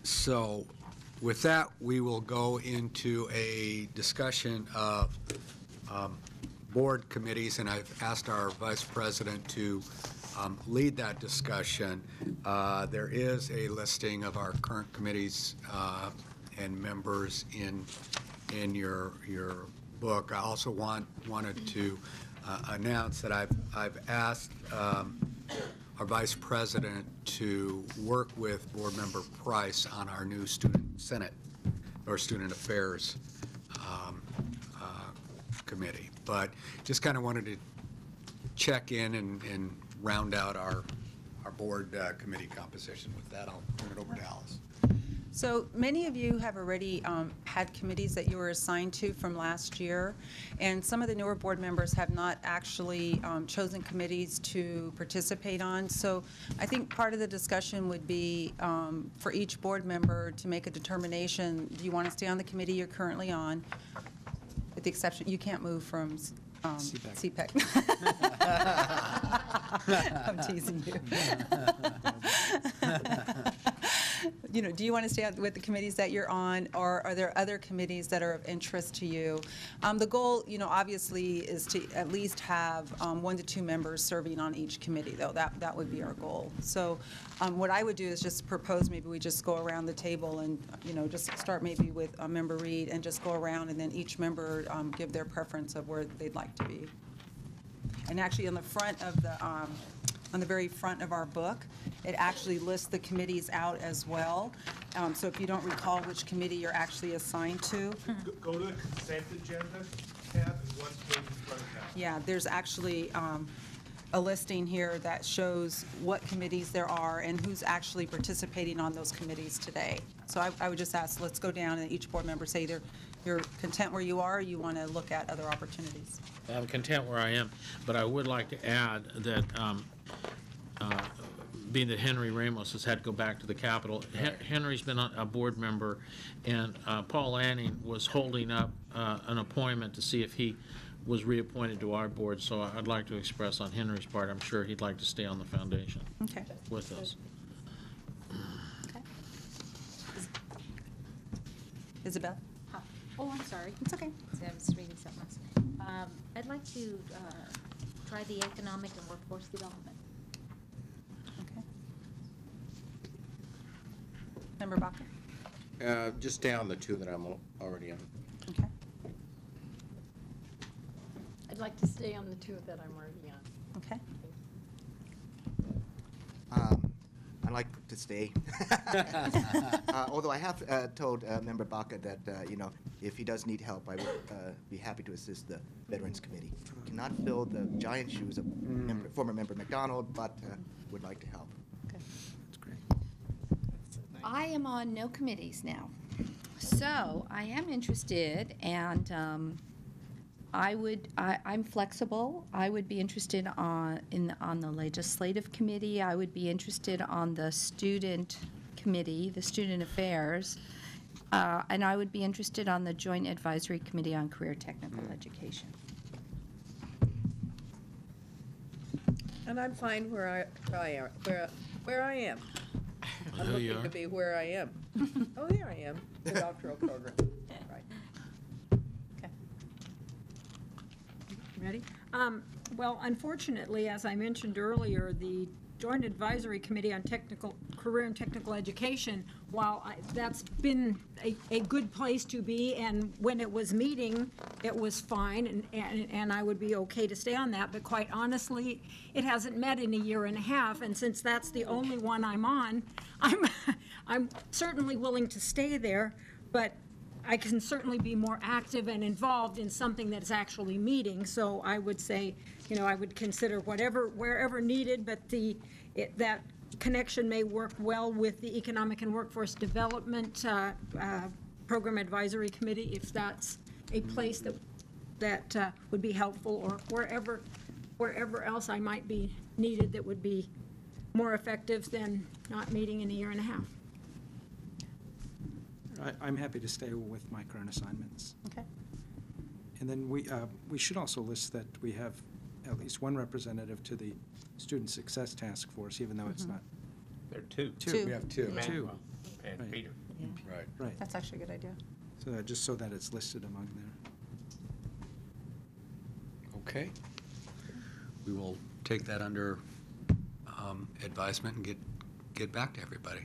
So with that, we will go into a discussion of board committees, and I've asked our vice president to lead that discussion. There is a listing of our current committees and members in your book. I also wanted to announce that I've asked our vice president to work with board member Price on our new student senate or student affairs committee. But just kind of wanted to check in and round out our board committee composition. With that, I'll turn it over to Alice. So many of you have already had committees that you were assigned to from last year, and some of the newer board members have not actually chosen committees to participate on. So I think part of the discussion would be for each board member to make a determination, do you want to stay on the committee you're currently on, with the exception, you can't move from CPEC. I'm teasing you. You know, do you want to stay on with the committees that you're on, or are there other committees that are of interest to you? The goal, you know, obviously is to at least have 1 to 2 members serving on each committee, though. That would be our goal. So what I would do is just propose maybe we just go around the table and, you know, just start maybe with Member Reed and just go around, and then each member give their preference of where they'd like to be. And actually on the front of the on the very front of our book, it actually lists the committees out as well. So if you don't recall which committee you're actually assigned to. Go to the consent agenda tab and 1 page in front of that. Yeah, there's actually a listing here that shows what committees there are and who's actually participating on those committees today. So I would just ask, let's go down and each board member say either you're content where you are or you want to look at other opportunities. I'm content where I am, but I would like to add that being that Henry Ramos has had to go back to the Capitol, Henry's been a board member, and Paul Lanning was holding up an appointment to see if he was reappointed to our board, so I'd like to express on Henry's part, I'm sure he'd like to stay on the foundation with us. Okay. Isabel? Oh, I'm sorry. It's okay. I was reading something else. I'd like to try the economic and workforce development. Okay. Member Baca? Just stay on the 2 that I'm already on. Okay. I'd like to stay on the 2 that I'm already on. Okay. I'd like to stay. Although I have told Member Baca that, you know, if he does need help, I would be happy to assist the Veterans Committee. Cannot fill the giant shoes of former Member McDonald, but would like to help. Okay. That's great. I am on no committees now. So I am interested, and I'm flexible. I would be interested on the legislative committee. I would be interested on the student committee, the student affairs, and I would be interested on the joint advisory committee on career technical education. And I'm fine where I am. I'm There you looking are. to be where I am. Oh, there I am, the doctoral program. Right. Okay. Ready? Well, unfortunately, as I mentioned earlier, the Joint Advisory Committee on Career and Technical Education, while that's been a good place to be, and when it was meeting, it was fine, and I would be okay to stay on that, but quite honestly, it hasn't met in a year and a half, and since that's the only one I'm on, I'm certainly willing to stay there, but I can certainly be more active and involved in something that's actually meeting. So I would say, you know, I would consider wherever needed, but that connection may work well with the Economic and Workforce Development Program Advisory Committee, if that's a place that would be helpful, or wherever else I might be needed that would be more effective than not meeting in a year and a half. I'm happy to stay with my current assignments. Okay. And then we should also list that we have at least one representative to the Student Success Task Force, even though it's not. There are 2. Two. We have 2. Two. And Right. Peter. Right. Right. That's actually a good idea. So just so that it's listed among there. Okay. We will take that under advisement and get back to everybody.